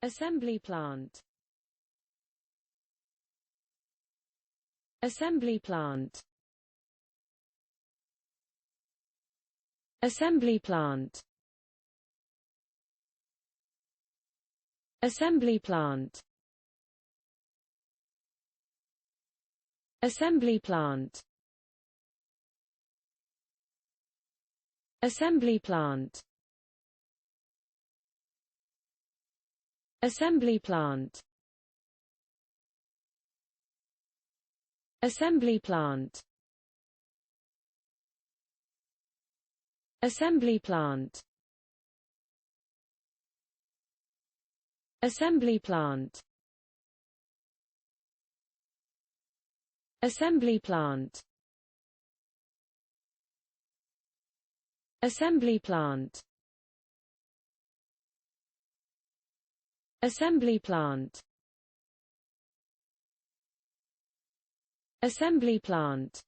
Assembly plant. Assembly plant. Assembly plant. Assembly plant. Assembly plant. Assembly plant. Assembly plant. Assembly plant. Assembly plant. Assembly plant. Assembly plant. Assembly plant. Assembly plant. Assembly plant.